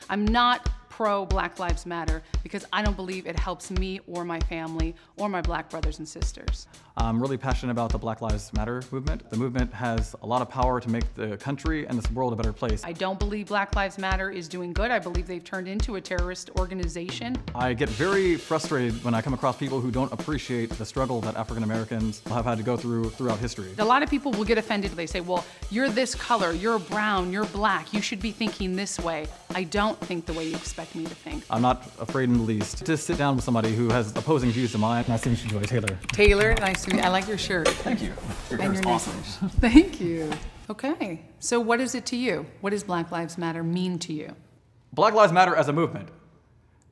I'm not pro Black Lives Matter because I don't believe it helps me or my family or my Black brothers and sisters. I'm really passionate about the Black Lives Matter movement. The movement has a lot of power to make the country and this world a better place. I don't believe Black Lives Matter is doing good. I believe they've turned into a terrorist organization. I get very frustrated when I come across people who don't appreciate the struggle that African Americans have had to go through throughout history. A lot of people will get offended. They say, well, you're this color, you're brown, you're Black, you should be thinking this way. I don't think the way you expect me to think. I'm not afraid in the least to sit down with somebody who has opposing views to mine. Nice to meet you, Joy. Taylor. Taylor, nice to meet you. I like your shirt. Thank you. Your And hair's your awesome. necklace. Thank you. Okay, so what is it to you? What does Black Lives Matter mean to you? Black Lives Matter as a movement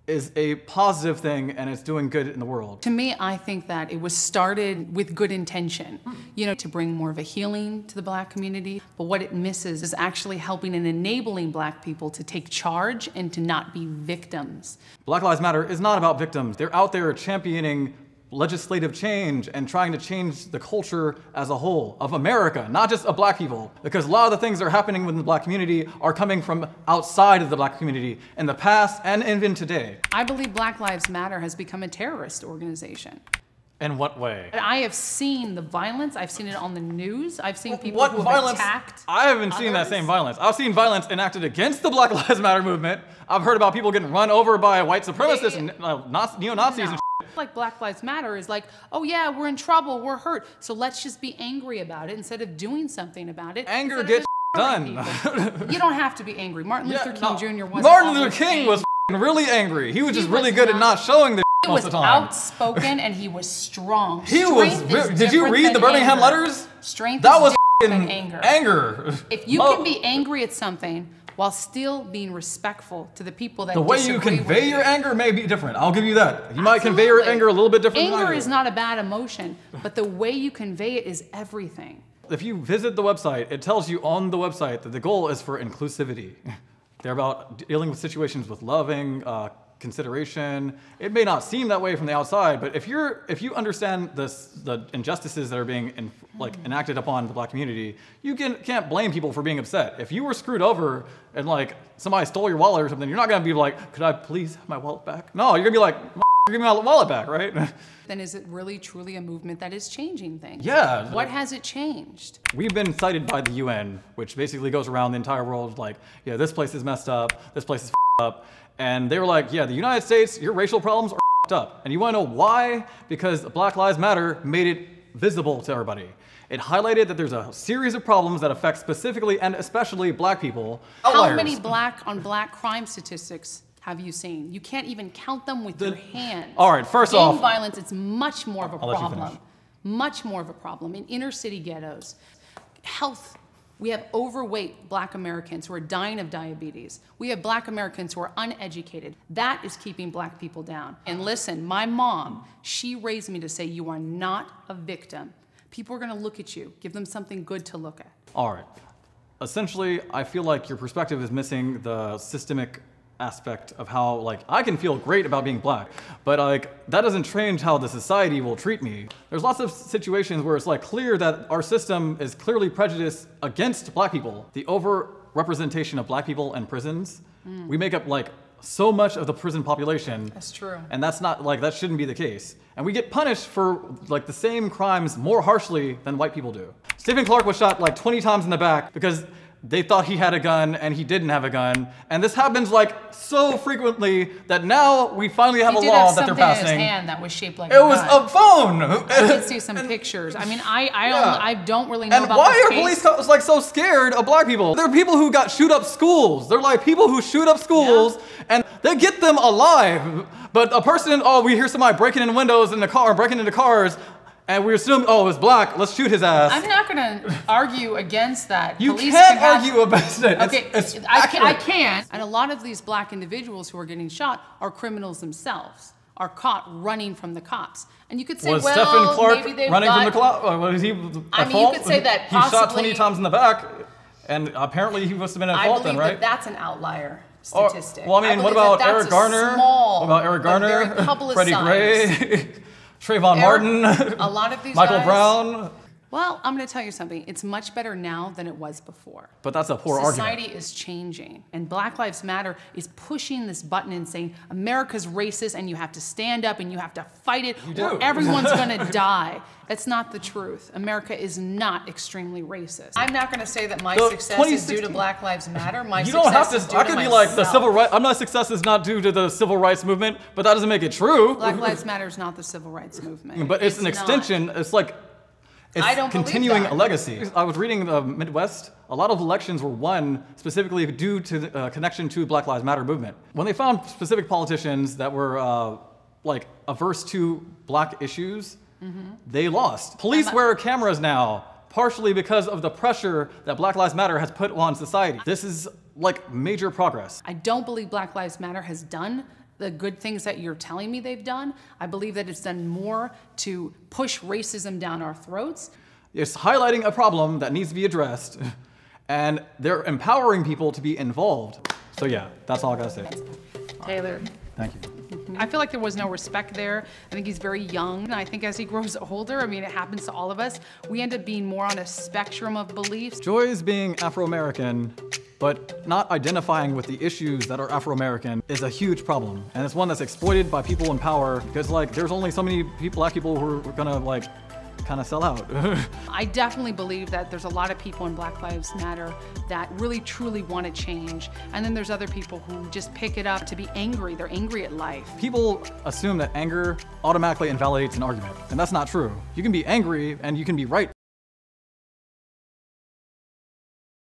is a positive thing and it's doing good in the world. To me, I think that it was started with good intention, you know, to bring more of a healing to the Black community. But what it misses is actually helping and enabling Black people to take charge and to not be victims. Black Lives Matter is not about victims. They're out there championing legislative change and trying to change the culture as a whole of America, not just of Black people. Because a lot of the things that are happening within the Black community are coming from outside of the Black community in the past and even today. I believe Black Lives Matter has become a terrorist organization. In what way? I have seen the violence. I've seen it on the news. I've seen people What who have violence? attacked I haven't seen that others. same violence. I've seen violence enacted against the Black Lives Matter movement. I've heard about people getting run over by white supremacists and neo-Nazis and Like Black Lives Matter is like, oh yeah, we're in trouble, we're hurt, so let's just be angry about it instead of doing something about it. Anger Instead of gets just done. You don't have to be angry. Martin Luther King Jr. wasn't Martin Luther always King angry. was really angry. He was just really was good at not showing the He most was of the time. outspoken and he was strong. He was. Strength is Did you different read the than Birmingham anger. letters? Strength That is was different than anger. If you can be angry at something while still being respectful to the people that The way you disagree convey with your anger may be different. I'll give you that. You might convey your anger a little bit different than I Anger do. is not a bad emotion, but the way you convey it is everything. If you visit the website, it tells you on the website that the goal is for inclusivity. They're about dealing with situations with loving, consideration. It may not seem that way from the outside, but if you understand the injustices that are being enacted upon the Black community, you can't blame people for being upset. If you were screwed over and like somebody stole your wallet or something, you're not gonna be like, could I please have my wallet back? No, you're gonna be like, give me my wallet back, right? Then is it really truly a movement that is changing things? Yeah. What has it changed? We've been cited by the UN, which basically goes around the entire world like, yeah, this place is messed up, this place is up. And they were like, yeah, the United States, your racial problems are up. And you wanna know why? Because Black Lives Matter made it visible to everybody. It highlighted that there's a series of problems that affect specifically and especially Black people. How many Black on Black crime statistics have you seen? You can't even count them with your hands. All right, first Gang off, violence, it's much more of a I'll let you problem. finish. Much more of a problem in inner city ghettos. Health. We have overweight Black Americans who are dying of diabetes. We have Black Americans who are uneducated. That is keeping Black people down. And listen, my mom, she raised me to say, you are not a victim. People are gonna look at you. Give them something good to look at. all right. Essentially, I feel like your perspective is missing the systemic aspect of how, like, I can feel great about being Black, but like, that doesn't change how the society will treat me. There's lots of situations where it's like clear that our system is clearly prejudiced against Black people. The over-representation of Black people in prisons, we make up like so much of the prison population. That's true. And that's not, like, that shouldn't be the case. And we get punished for like the same crimes more harshly than white people do. Stephen Clark was shot like 20 times in the back because they thought he had a gun and he didn't have a gun. And this happens like so frequently that now we finally have a law that they're passing. He did have something in his hand that was shaped like It was a phone! I did see some pictures. I mean, I don't really know And about why this are case. police like so scared of Black people? There are people who got shoot up schools. They're like people who shoot up schools and they get them alive. But a person, oh, we hear somebody breaking in windows in the car, breaking into cars, and we assume, oh, it's Black, let's shoot his ass. I'm not going to argue against that. You Police can't can argue about it. Okay, It's I can't. And a lot of these Black individuals who are getting shot are criminals themselves, are caught running from the cops. And you could say, Was well, Stephen Clark maybe they've running from the got- clock? Was he at I mean, fault? you could say that He shot possibly- 20 times in the back, and apparently he must have been at I fault believe then, right? that that's an outlier Or- statistic. well, I mean, what believe about that Eric that's a Garner? small, What about Eric but very Garner? publicized- Freddie Gray? Trayvon Martin? A lot of these Michael guys- Brown? Well, I'm going to tell you something. It's much better now than it was before. But that's a poor argument. Society is changing, and Black Lives Matter is pushing this button and saying America's racist and you have to stand up and you have to fight it or everyone's going to die. That's not the truth. America is not extremely racist. I'm not going to say that my success is due to Black Lives Matter. My success is due to I could be like the civil rights. I'm not success is not due to the civil rights movement, but that doesn't make it true. Black Lives Matter is not the civil rights movement. But it's an extension. It's like it's continuing a legacy. I was reading the Midwest. A lot of elections were won specifically due to the connection to Black Lives Matter movement. When they found specific politicians that were like averse to black issues, they lost. Police wear cameras now, partially because of the pressure that Black Lives Matter has put on society. This is like major progress. I don't believe Black Lives Matter has done the good things that you're telling me they've done. I believe that it's done more to push racism down our throats. It's highlighting a problem that needs to be addressed, and they're empowering people to be involved. So yeah, that's all I gotta say. Taylor. Thank you. I feel like there was no respect there. I think he's very young. And I think as he grows older, I mean, it happens to all of us, we end up being more on a spectrum of beliefs. Joy's being Afro-American, but not identifying with the issues that are Afro-American is a huge problem. And it's one that's exploited by people in power because like there's only so many black people who are gonna like kind of sell out. I definitely believe that there's a lot of people in Black Lives Matter that really truly want to change. And then there's other people who just pick it up to be angry. They're angry at life. People assume that anger automatically invalidates an argument, and that's not true. You can be angry and you can be right